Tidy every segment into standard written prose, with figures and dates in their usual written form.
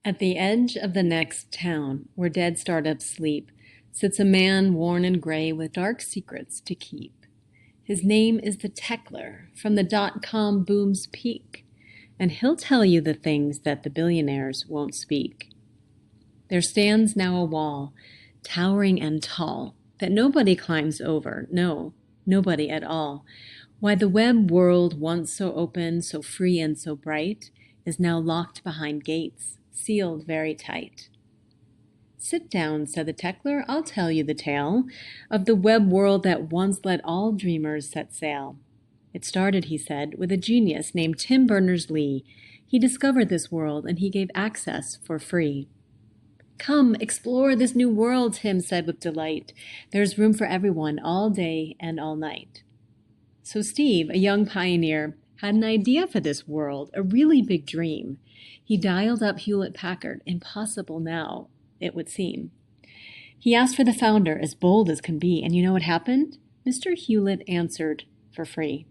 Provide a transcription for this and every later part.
At the edge of the next town, where dead startups sleep, sits a man worn and gray with dark secrets to keep. His name is the Techler from the dot-com boom's peak, and he'll tell you the things that the billionaires won't speak. There stands now a wall, towering and tall, that nobody climbs over, no, nobody at all. Why the web world, once so open, so free and so bright, is now locked behind gates, sealed very tight. "Sit down," said the Techler, "I'll tell you the tale of the web world that once let all dreamers set sail. It started," he said, "with a genius named Tim Berners-Lee. He discovered this world and he gave access for free." "Come, explore this new world," Tim said with delight. "There's room for everyone all day and all night." So Steve, a young pioneer, had an idea for this world, a really big dream. He dialed up Hewlett-Packard, impossible now, it would seem. He asked for the founder, as bold as can be, and you know what happened? Mr. Hewlett answered for free.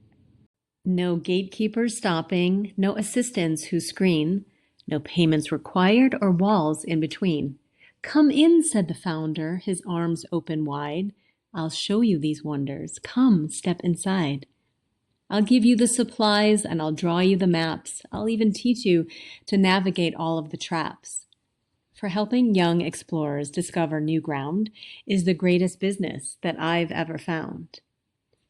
No gatekeepers stopping, no assistants who screen, no payments required or walls in between. "Come in," said the founder, his arms open wide. "I'll show you these wonders. Come, step inside. I'll give you the supplies and I'll draw you the maps. I'll even teach you to navigate all of the traps." For helping young explorers discover new ground is the greatest business that I've ever found.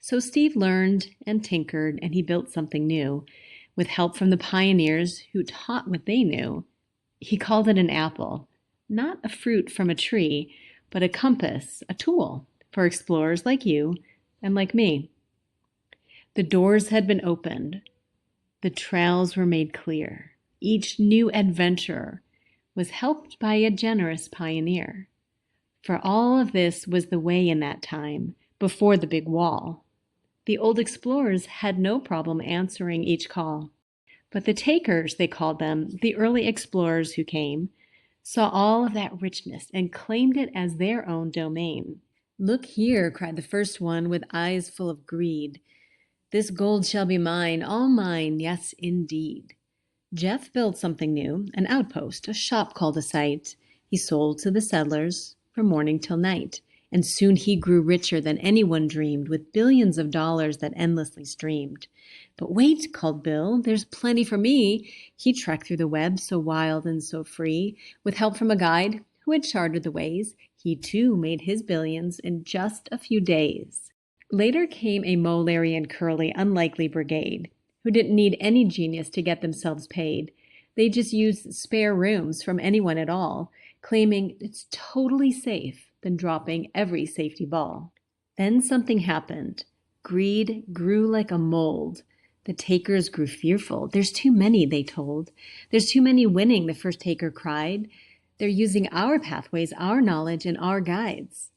So Steve learned and tinkered and he built something new with help from the pioneers who taught what they knew. He called it an apple, not a fruit from a tree, but a compass, a tool for explorers like you and like me. The doors had been opened. The trails were made clear. Each new adventurer was helped by a generous pioneer. For all of this was the way in that time, before the big wall. The old explorers had no problem answering each call. But the takers, they called them, the early explorers who came, saw all of that richness and claimed it as their own domain. "Look here," cried the first one with eyes full of greed. "This gold shall be mine, all mine, yes, indeed." Jeff built something new, an outpost, a shop called a site. He sold to the settlers from morning till night, and soon he grew richer than anyone dreamed, with billions of dollars that endlessly streamed. "But wait," called Bill, "there's plenty for me." He trekked through the web so wild and so free. With help from a guide who had charted the ways, he too made his billions in just a few days. Later came a Mo, Larry, and Curly unlikely brigade, who didn't need any genius to get themselves paid. They just used spare rooms from anyone at all, claiming it's totally safe than dropping every safety ball. Then something happened. Greed grew like a mold. The takers grew fearful. "There's too many," they told. "There's too many winning," the first taker cried. "They're using our pathways, our knowledge, and our guides."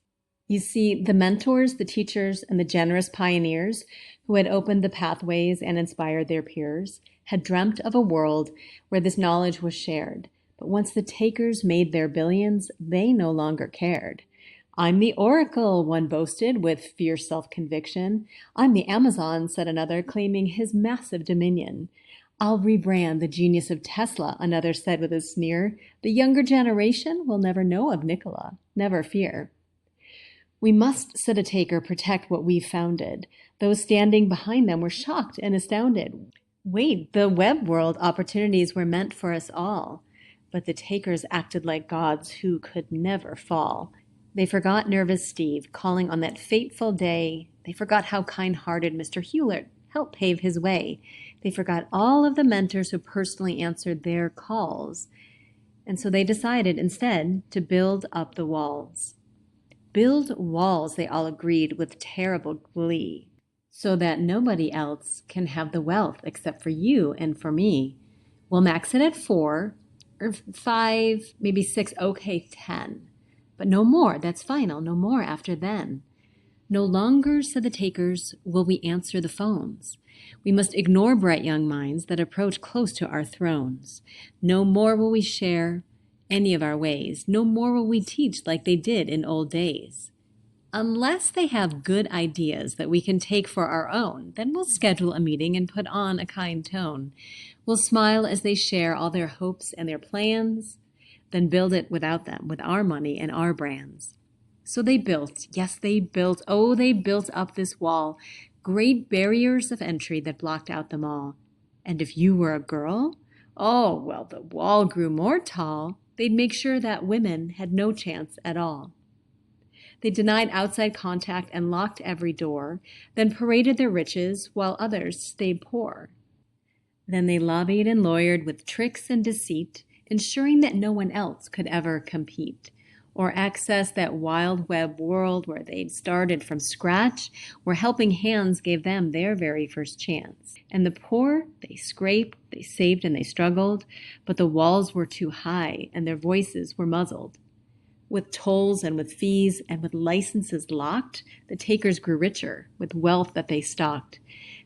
You see, the mentors, the teachers, and the generous pioneers who had opened the pathways and inspired their peers had dreamt of a world where this knowledge was shared. But once the takers made their billions, they no longer cared. "I'm the Oracle," one boasted with fierce self-conviction. "I'm the Amazon," said another, claiming his massive dominion. "I'll rebrand the genius of Tesla," another said with a sneer. "The younger generation will never know of Nikola. Never fear." "We must," said a taker, "protect what we've founded." Those standing behind them were shocked and astounded. Wait, the web world opportunities were meant for us all. But the takers acted like gods who could never fall. They forgot nervous Steve calling on that fateful day. They forgot how kind-hearted Mr. Hewlett helped pave his way. They forgot all of the mentors who personally answered their calls. And so they decided instead to build up the walls. Build walls, they all agreed with terrible glee, so that nobody else can have the wealth except for you and for me. We'll max it at 4 or 5, maybe 6, okay, 10. But no more, that's final, no more after then. No longer, said the takers, will we answer the phones. We must ignore bright young minds that approach close to our thrones. No more will we share any of our ways. No more will we teach like they did in old days. Unless they have good ideas that we can take for our own, then we'll schedule a meeting and put on a kind tone. We'll smile as they share all their hopes and their plans. then build it without them, with our money and our brands. So they built, yes, they built, oh, they built up this wall, great barriers of entry that blocked out them all. And if you were a girl, oh, well, the wall grew more tall. They'd make sure that women had no chance at all. They denied outside contact and locked every door, then paraded their riches while others stayed poor. Then they lobbied and lawyered with tricks and deceit, ensuring that no one else could ever compete or access that wild web world where they'd started from scratch, where helping hands gave them their very first chance. And the poor, they scraped, they saved, and they struggled, but the walls were too high and their voices were muzzled. With tolls and with fees and with licenses locked, the takers grew richer with wealth that they stocked.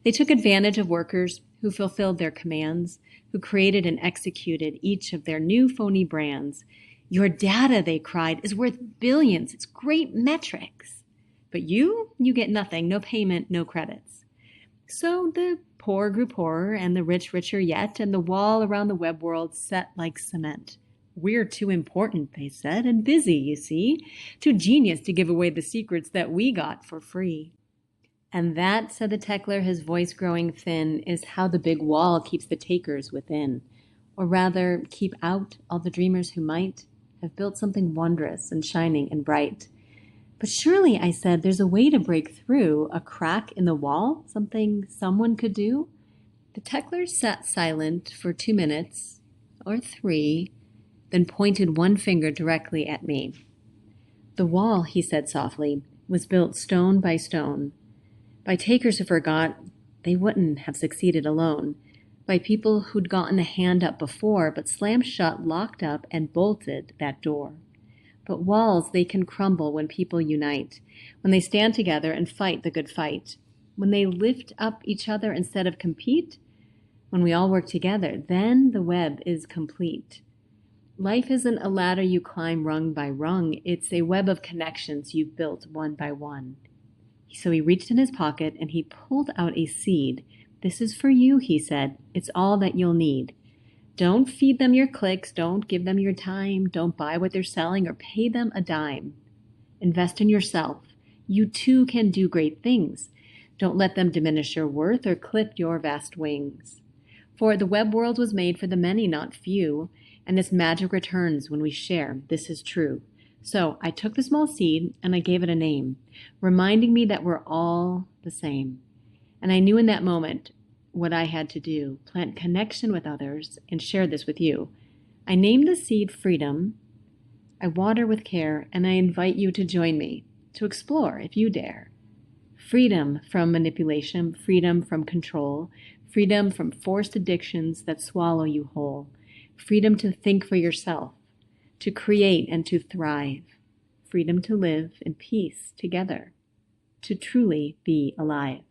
They took advantage of workers who fulfilled their commands, who created and executed each of their new phony brands. Your data, they cried, is worth billions. It's great metrics. But you get nothing, no payment, no credits. So the poor grew poorer and the rich richer yet, and the wall around the web world set like cement. We're too important, they said, and busy, you see, too genius to give away the secrets that we got for free. And that, said the Tekler, his voice growing thin, is how the big wall keeps the takers within, or rather keep out all the dreamers who might have built something wondrous and shining and bright. But surely, I said, there's a way to break through a crack in the wall, something someone could do. The Tekler sat silent for 2 minutes, or 3, then pointed one finger directly at me. The wall, he said softly, was built stone by stone, by takers who forgot they wouldn't have succeeded alone, by people who'd gotten a hand up before but slammed shut, locked up, and bolted that door. But walls, they can crumble when people unite, when they stand together and fight the good fight, when they lift up each other instead of compete, when we all work together, then the web is complete. Life isn't a ladder you climb rung by rung. It's a web of connections you've built one by one. So he reached in his pocket and he pulled out a seed. This is for you, he said. It's all that you'll need. Don't feed them your clicks. Don't give them your time. Don't buy what they're selling or pay them a dime. Invest in yourself. You too can do great things. Don't let them diminish your worth or clip your vast wings. For the web world was made for the many, not few, and its magic returns when we share. This is true. So I took the small seed and I gave it a name, reminding me that we're all the same. And I knew in that moment what I had to do, plant connection with others and share this with you. I named the seed Freedom. I water with care, and I invite you to join me, to explore if you dare. Freedom from manipulation, freedom from control, freedom from forced addictions that swallow you whole, freedom to think for yourself, to create and to thrive, freedom to live in peace together, to truly be alive.